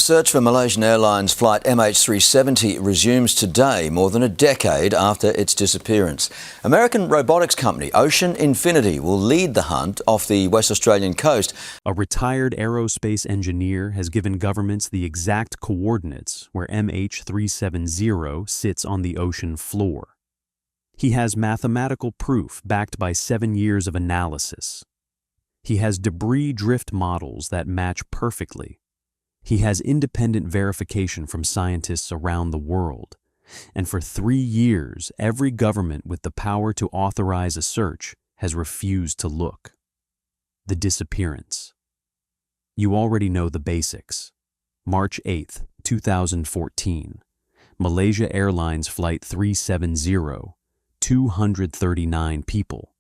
Search for Malaysian Airlines flight MH370 resumes today, more than a decade after its disappearance. American robotics company Ocean Infinity will lead the hunt off the West Australian coast. A retired aerospace engineer has given governments the exact coordinates where MH370 sits on the ocean floor. He has mathematical proof backed by 7 years of analysis. He has debris drift models that match perfectly. He has independent verification from scientists around the world. And for 3 years, every government with the power to authorize a search has refused to look. The disappearance. You already know the basics. March 8, 2014. Malaysia Airlines Flight 370, 239 people.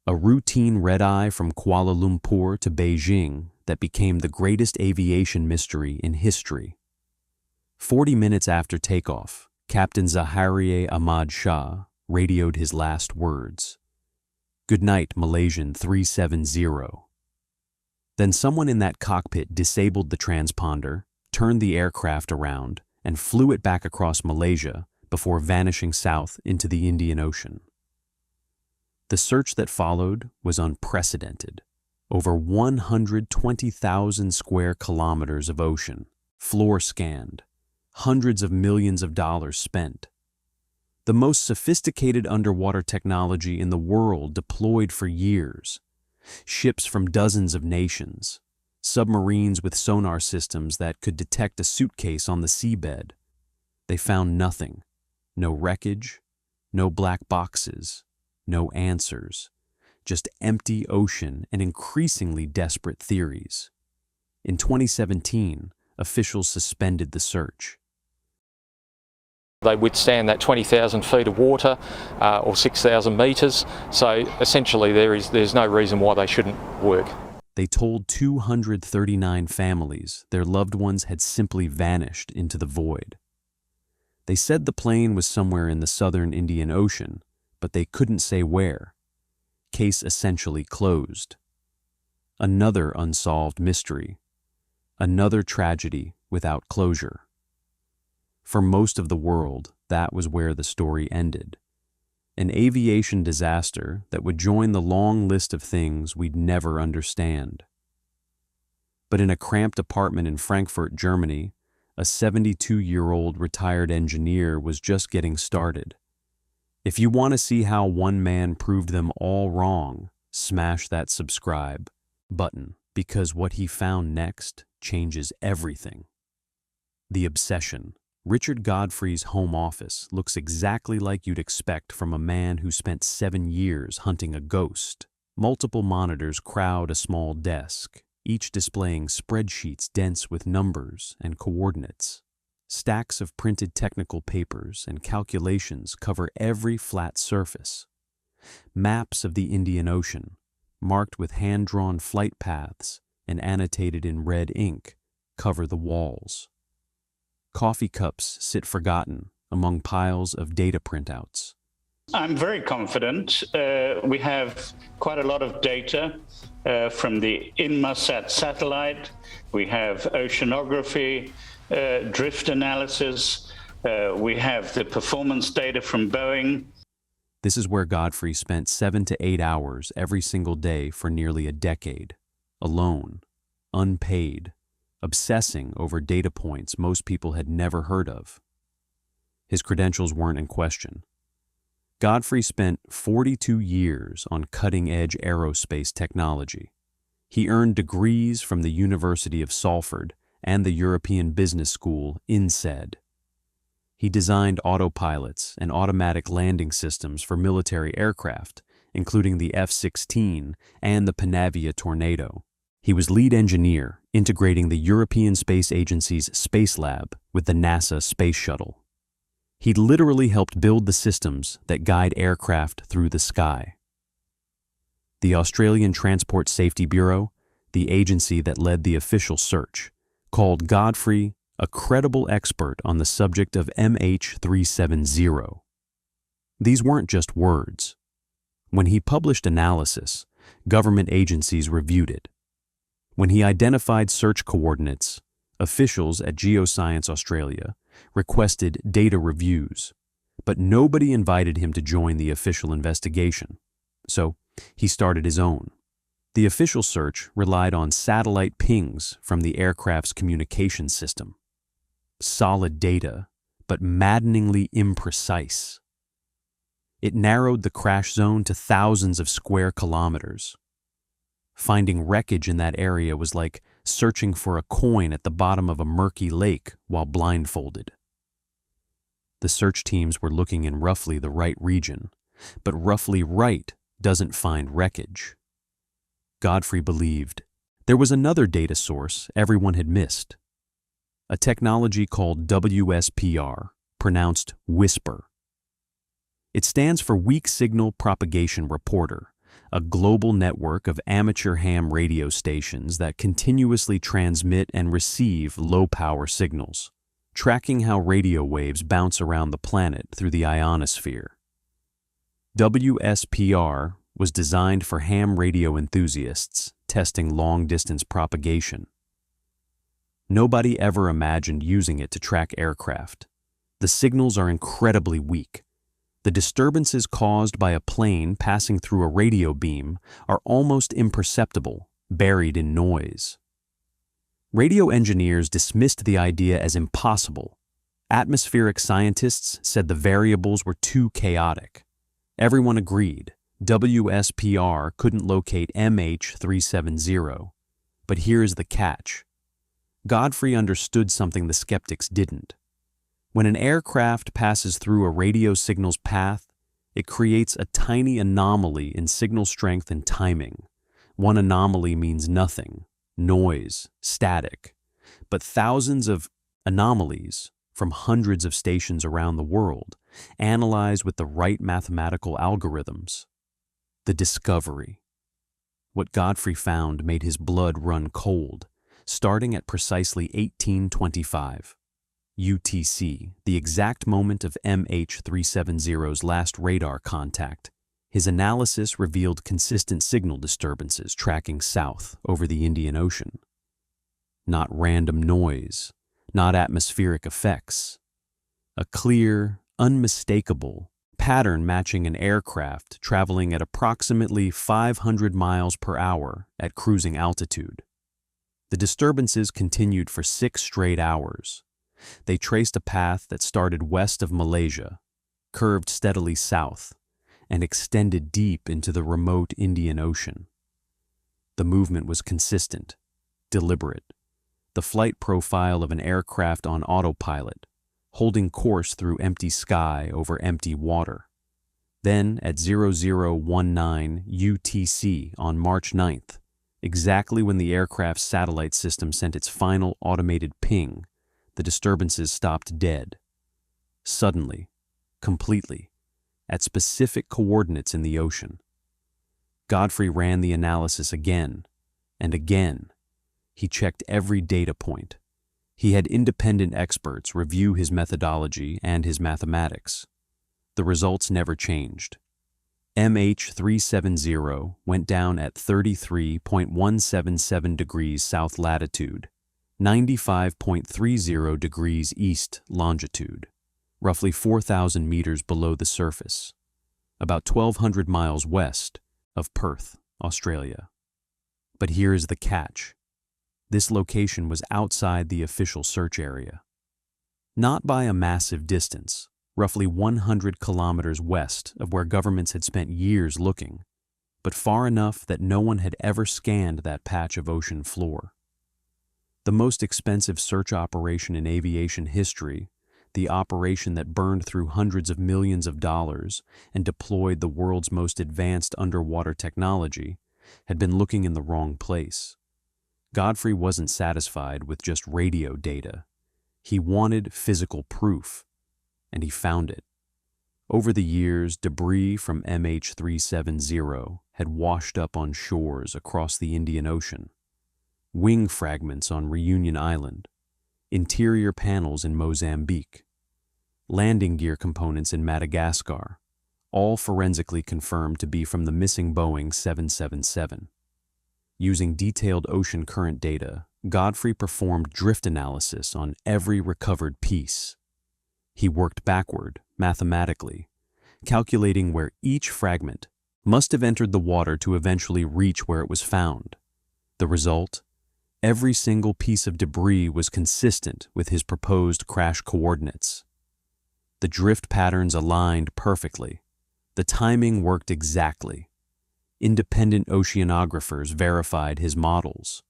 A routine red-eye from Kuala Lumpur to Beijing that became the greatest aviation mystery in history. 40 minutes after takeoff, Captain Zaharieh Ahmad Shah radioed his last words. "Good night, Malaysian 370. Then someone in that cockpit disabled the transponder, turned the aircraft around, and flew it back across Malaysia before vanishing south into the Indian Ocean. The search that followed was unprecedented. Over 120,000 square kilometers of ocean, floor scanned, hundreds of millions of dollars spent. The most sophisticated underwater technology in the world deployed for years. Ships from dozens of nations, submarines with sonar systems that could detect a suitcase on the seabed. They found nothing, no wreckage, no black boxes, no answers. Just empty ocean and increasingly desperate theories. In 2017, officials suspended the search. They withstand that 20,000 feet of water or 6,000 metres, so essentially there's no reason why they shouldn't work. They told 239 families their loved ones had simply vanished into the void. They said the plane was somewhere in the southern Indian Ocean, but they couldn't say where. Case essentially closed. Another unsolved mystery. Another tragedy without closure. For most of the world, that was where the story ended. An aviation disaster that would join the long list of things we'd never understand. But in a cramped apartment in Frankfurt, Germany, a 72-year-old retired engineer was just getting started. If you want to see how one man proved them all wrong, smash that subscribe button, because what he found next changes everything. The obsession. Richard Godfrey's home office looks exactly like you'd expect from a man who spent 7 years hunting a ghost. Multiple monitors crowd a small desk, each displaying spreadsheets dense with numbers and coordinates. Stacks of printed technical papers and calculations cover every flat surface. Maps of the Indian Ocean, marked with hand-drawn flight paths and annotated in red ink, cover the walls. Coffee cups sit forgotten among piles of data printouts. I'm very confident. We have quite a lot of data from the Inmarsat satellite. We have oceanography, drift analysis. We have the performance data from Boeing. This is where Godfrey spent 7 to 8 hours every single day for nearly a decade, alone, unpaid, obsessing over data points most people had never heard of. His credentials weren't in question. Godfrey spent 42 years on cutting-edge aerospace technology. He earned degrees from the University of Salford and the European Business School, INSEAD. He designed autopilots and automatic landing systems for military aircraft, including the F-16 and the Panavia Tornado. He was lead engineer, integrating the European Space Agency's Space Lab with the NASA Space Shuttle. He literally helped build the systems that guide aircraft through the sky. The Australian Transport Safety Bureau, the agency that led the official search, called Godfrey a credible expert on the subject of MH370. These weren't just words. When he published analysis, government agencies reviewed it. When he identified search coordinates, Officials at Geoscience Australia requested data reviews, but nobody invited him to join the official investigation. So he started his own. The official search relied on satellite pings from the aircraft's communication system. Solid data, but maddeningly imprecise. It narrowed the crash zone to thousands of square kilometers. Finding wreckage in that area was like searching for a coin at the bottom of a murky lake while blindfolded. The search teams were looking in roughly the right region, but roughly right doesn't find wreckage. Godfrey believed there was another data source everyone had missed. A technology called WSPR, pronounced WHISPER. It stands for Weak Signal Propagation Reporter, a global network of amateur ham radio stations that continuously transmit and receive low-power signals, tracking how radio waves bounce around the planet through the ionosphere. WSPR was designed for ham radio enthusiasts testing long-distance propagation. Nobody ever imagined using it to track aircraft. The signals are incredibly weak. The disturbances caused by a plane passing through a radio beam are almost imperceptible, buried in noise. Radio engineers dismissed the idea as impossible. Atmospheric scientists said the variables were too chaotic. Everyone agreed WSPR couldn't locate MH370. But here's the catch. Godfrey understood something the skeptics didn't. When an aircraft passes through a radio signal's path, it creates a tiny anomaly in signal strength and timing. One anomaly means nothing, noise, static. But thousands of anomalies from hundreds of stations around the world, analyzed with the right mathematical algorithms. The discovery. What Godfrey found made his blood run cold, starting at precisely 1825. UTC, the exact moment of MH370's last radar contact. His analysis revealed consistent signal disturbances tracking south over the Indian Ocean. Not random noise, not atmospheric effects. A clear, unmistakable pattern matching an aircraft traveling at approximately 500 miles per hour at cruising altitude. The disturbances continued for 6 straight hours. They traced a path that started west of Malaysia, curved steadily south, and extended deep into the remote Indian Ocean. The movement was consistent, deliberate, the flight profile of an aircraft on autopilot, holding course through empty sky over empty water. Then, at 0019 UTC on March 9th, exactly when the aircraft's satellite system sent its final automated ping, the disturbances stopped dead. Suddenly, completely, at specific coordinates in the ocean. Godfrey ran the analysis again and again. He checked every data point. He had independent experts review his methodology and his mathematics. The results never changed. MH370 went down at 33.177 degrees south latitude, 95.30 degrees east longitude, roughly 4,000 meters below the surface, about 1,200 miles west of Perth, Australia. But here is the catch. This location was outside the official search area. Not by a massive distance, roughly 100 kilometers west of where governments had spent years looking, but far enough that no one had ever scanned that patch of ocean floor. The most expensive search operation in aviation history, the operation that burned through hundreds of millions of dollars and deployed the world's most advanced underwater technology, had been looking in the wrong place. Godfrey wasn't satisfied with just radio data. He wanted physical proof, and he found it. Over the years, debris from MH370 had washed up on shores across the Indian Ocean. Wing fragments on Reunion Island, interior panels in Mozambique, landing gear components in Madagascar, all forensically confirmed to be from the missing Boeing 777. Using detailed ocean current data, Godfrey performed drift analysis on every recovered piece. He worked backward, mathematically, calculating where each fragment must have entered the water to eventually reach where it was found. The result? Every single piece of debris was consistent with his proposed crash coordinates. The drift patterns aligned perfectly. The timing worked exactly. Independent oceanographers verified his models.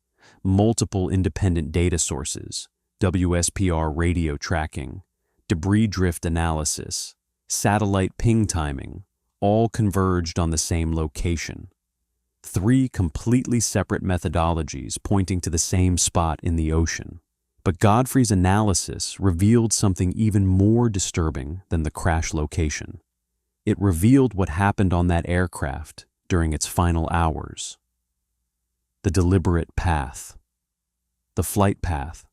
Multiple independent data sources, WSPR radio tracking, debris drift analysis, satellite ping timing, all converged on the same location. 3 completely separate methodologies pointing to the same spot in the ocean. But Godfrey's analysis revealed something even more disturbing than the crash location. It revealed what happened on that aircraft during its final hours. The deliberate path. The flight path.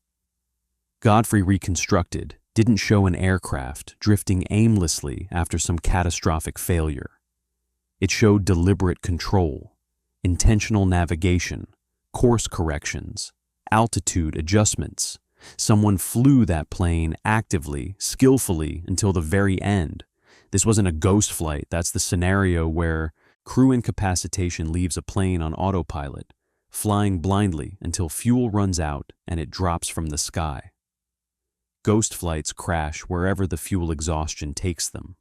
Godfrey reconstructed didn't show an aircraft drifting aimlessly after some catastrophic failure. It showed deliberate control, intentional navigation, course corrections, altitude adjustments. Someone flew that plane actively, skillfully until the very end. This wasn't a ghost flight. That's the scenario where crew incapacitation leaves a plane on autopilot, flying blindly until fuel runs out and it drops from the sky. Ghost flights crash wherever the fuel exhaustion takes them.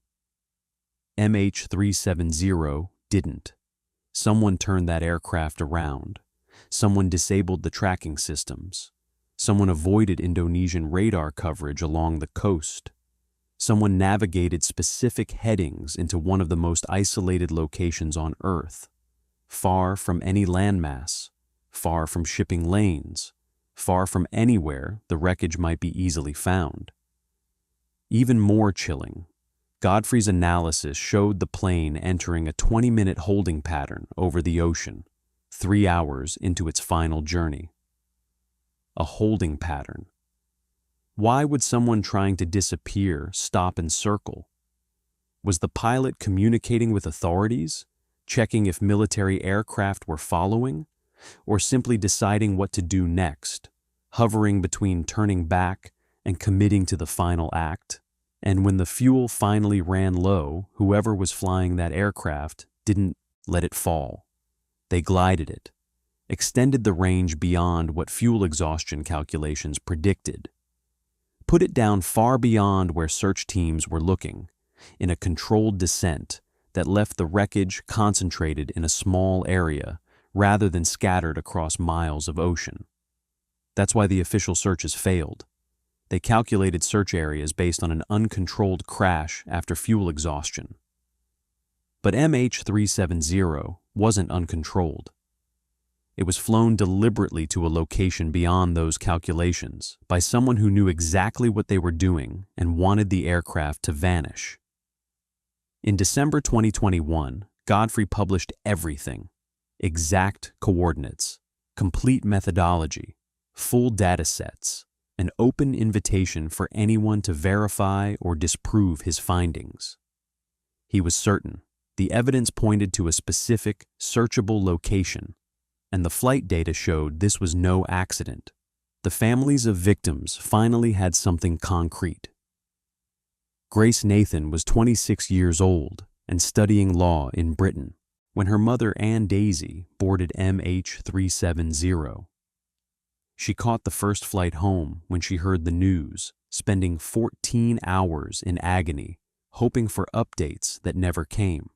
MH370 didn't. Someone turned that aircraft around. Someone disabled the tracking systems. Someone avoided Indonesian radar coverage along the coast. Someone navigated specific headings into one of the most isolated locations on Earth, far from any landmass, far from shipping lanes, far from anywhere the wreckage might be easily found. Even more chilling, Godfrey's analysis showed the plane entering a 20-minute holding pattern over the ocean, 3 hours into its final journey. A holding pattern. Why would someone trying to disappear stop and circle? Was the pilot communicating with authorities, checking if military aircraft were following, or simply deciding what to do next, hovering between turning back and committing to the final act? And when the fuel finally ran low, whoever was flying that aircraft didn't let it fall. They glided it, extended the range beyond what fuel exhaustion calculations predicted, put it down far beyond where search teams were looking, in a controlled descent that left the wreckage concentrated in a small area rather than scattered across miles of ocean. That's why the official searches failed. They calculated search areas based on an uncontrolled crash after fuel exhaustion. But MH370 wasn't uncontrolled. It was flown deliberately to a location beyond those calculations by someone who knew exactly what they were doing and wanted the aircraft to vanish. In December 2021, Godfrey published everything: exact coordinates, complete methodology, full data sets, an open invitation for anyone to verify or disprove his findings. He was certain the evidence pointed to a specific, searchable location, and the flight data showed this was no accident. The families of victims finally had something concrete. Grace Nathan was 26 years old and studying law in Britain when her mother, Ann Daisy, boarded MH370. She caught the first flight home when she heard the news, spending 14 hours in agony, hoping for updates that never came.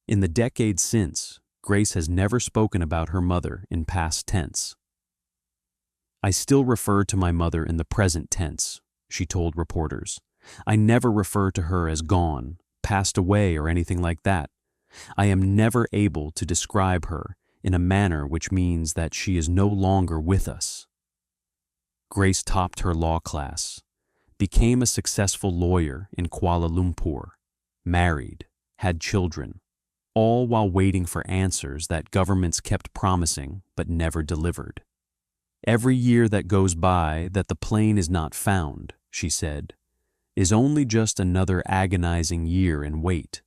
In the decades since, Grace has never spoken about her mother in past tense. "I still refer to my mother in the present tense," she told reporters. "I never refer to her as gone, passed away, or anything like that. I am never able to describe her in a manner which means that she is no longer with us." Grace topped her law class, became a successful lawyer in Kuala Lumpur, married, had children, all while waiting for answers that governments kept promising but never delivered. "Every year that goes by that the plane is not found," she said, "is only just another agonizing year in wait."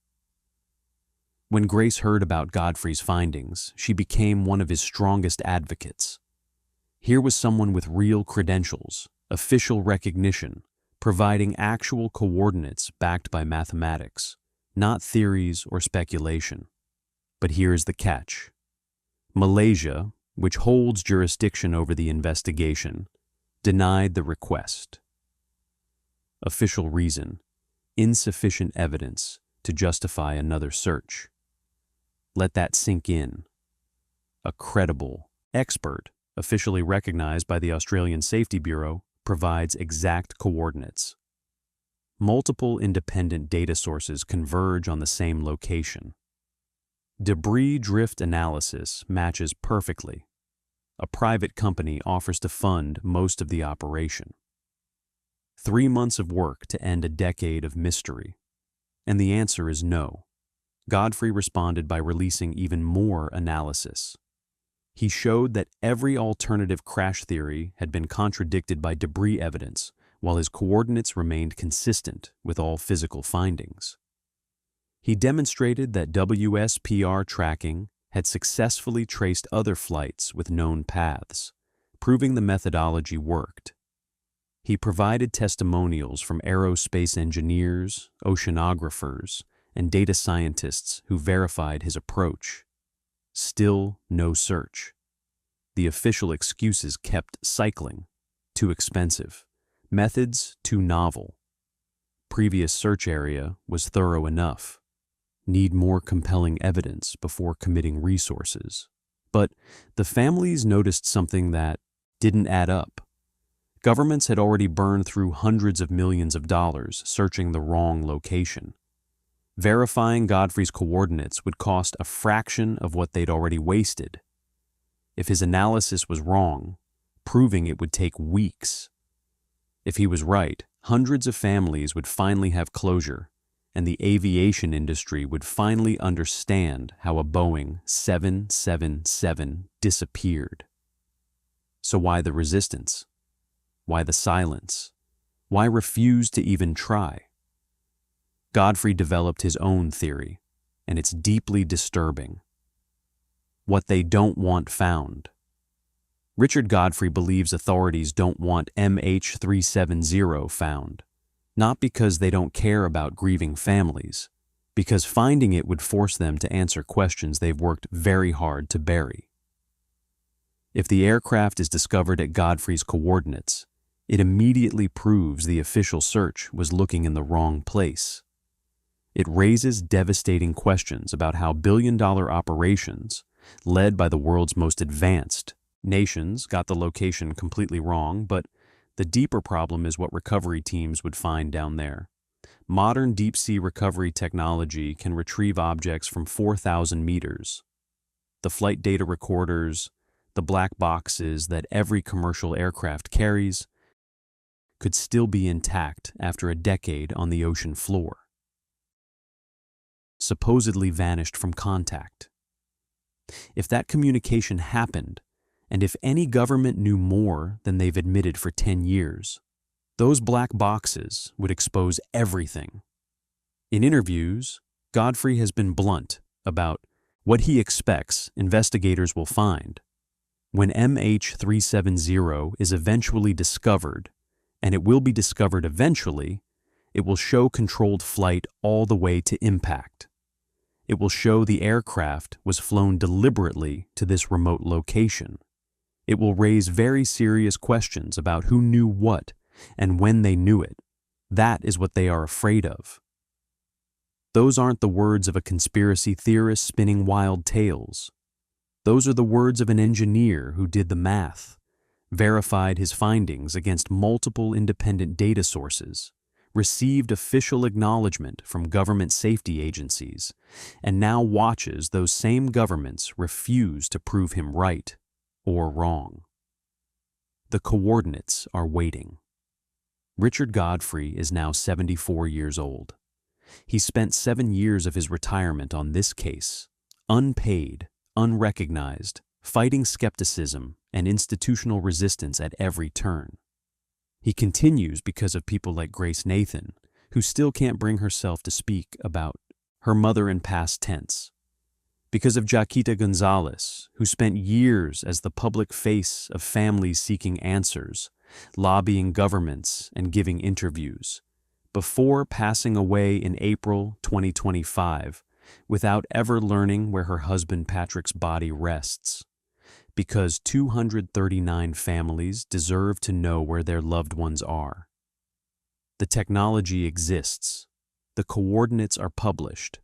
When Grace heard about Godfrey's findings, she became one of his strongest advocates. Here was someone with real credentials, official recognition, providing actual coordinates backed by mathematics, not theories or speculation. But here's the catch. Malaysia, which holds jurisdiction over the investigation, denied the request. Official reason: insufficient evidence to justify another search. Let that sink in. A credible expert, officially recognized by the Australian Safety Bureau, provides exact coordinates. Multiple independent data sources converge on the same location. Debris drift analysis matches perfectly. A private company offers to fund most of the operation. 3 months of work to end a decade of mystery. And the answer is no. Godfrey responded by releasing even more analysis. He showed that every alternative crash theory had been contradicted by debris evidence, while his coordinates remained consistent with all physical findings. He demonstrated that WSPR tracking had successfully traced other flights with known paths, proving the methodology worked. He provided testimonials from aerospace engineers, oceanographers, and data scientists who verified his approach. Still no search. The official excuses kept cycling. Too expensive. Methods too novel. Previous search area was thorough enough. Need more compelling evidence before committing resources. But the families noticed something that didn't add up. Governments had already burned through hundreds of millions of dollars searching the wrong location. Verifying Godfrey's coordinates would cost a fraction of what they'd already wasted. If his analysis was wrong, proving it would take weeks. If he was right, hundreds of families would finally have closure, and the aviation industry would finally understand how a Boeing 777 disappeared. So why the resistance? Why the silence? Why refuse to even try? Godfrey developed his own theory, and it's deeply disturbing. What they don't want found. Richard Godfrey believes authorities don't want MH370 found, not because they don't care about grieving families, because finding it would force them to answer questions they've worked very hard to bury. If the aircraft is discovered at Godfrey's coordinates, it immediately proves the official search was looking in the wrong place. It raises devastating questions about how billion-dollar operations, led by the world's most advanced nations, got the location completely wrong, but the deeper problem is what recovery teams would find down there. Modern deep-sea recovery technology can retrieve objects from 4,000 meters. The flight data recorders, the black boxes that every commercial aircraft carries, could still be intact after a decade on the ocean floor. Supposedly vanished from contact. If that communication happened, and if any government knew more than they've admitted for 10 years, those black boxes would expose everything. In interviews, Godfrey has been blunt about what he expects investigators will find. When MH370 is eventually discovered, and it will be discovered eventually, it will show controlled flight all the way to impact. It will show the aircraft was flown deliberately to this remote location. It will raise very serious questions about who knew what and when they knew it. That is what they are afraid of. Those aren't the words of a conspiracy theorist spinning wild tales. Those are the words of an engineer who did the math, verified his findings against multiple independent data sources, received official acknowledgement from government safety agencies, and now watches those same governments refuse to prove him right or wrong. The coordinates are waiting. Richard Godfrey is now 74 years old. He spent 7 years of his retirement on this case, unpaid, unrecognized, fighting skepticism and institutional resistance at every turn. He continues because of people like Grace Nathan, who still can't bring herself to speak about her mother in past tense. Because of Jaquita Gonzalez, who spent years as the public face of families seeking answers, lobbying governments and giving interviews, before passing away in April 2025 without ever learning where her husband Patrick's body rests. Because 239 families deserve to know where their loved ones are. The technology exists. The coordinates are published.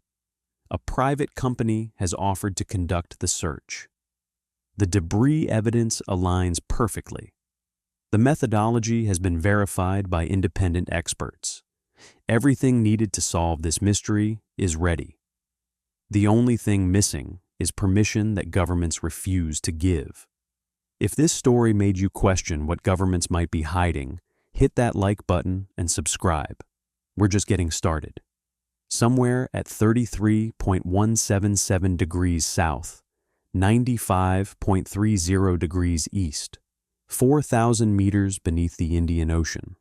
A private company has offered to conduct the search. The debris evidence aligns perfectly. The methodology has been verified by independent experts. Everything needed to solve this mystery is ready. The only thing missing is permission that governments refuse to give. If this story made you question what governments might be hiding, hit that like button and subscribe. We're just getting started. Somewhere at 33.177 degrees south, 95.30 degrees east, 4,000 meters beneath the Indian Ocean,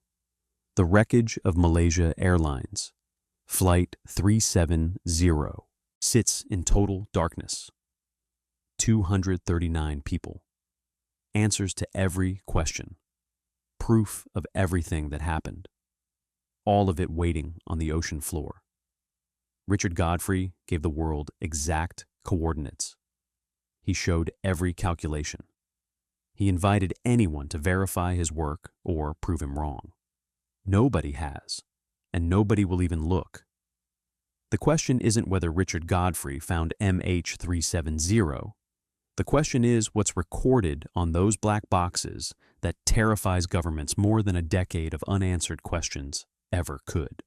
the wreckage of Malaysia Airlines, Flight 370, sits in total darkness. 239 people. Answers to every question. Proof of everything that happened. All of it waiting on the ocean floor. Richard Godfrey gave the world exact coordinates. He showed every calculation. He invited anyone to verify his work or prove him wrong. Nobody has, and nobody will even look. The question isn't whether Richard Godfrey found MH370. The question is what's recorded on those black boxes that terrifies governments more than a decade of unanswered questions ever could.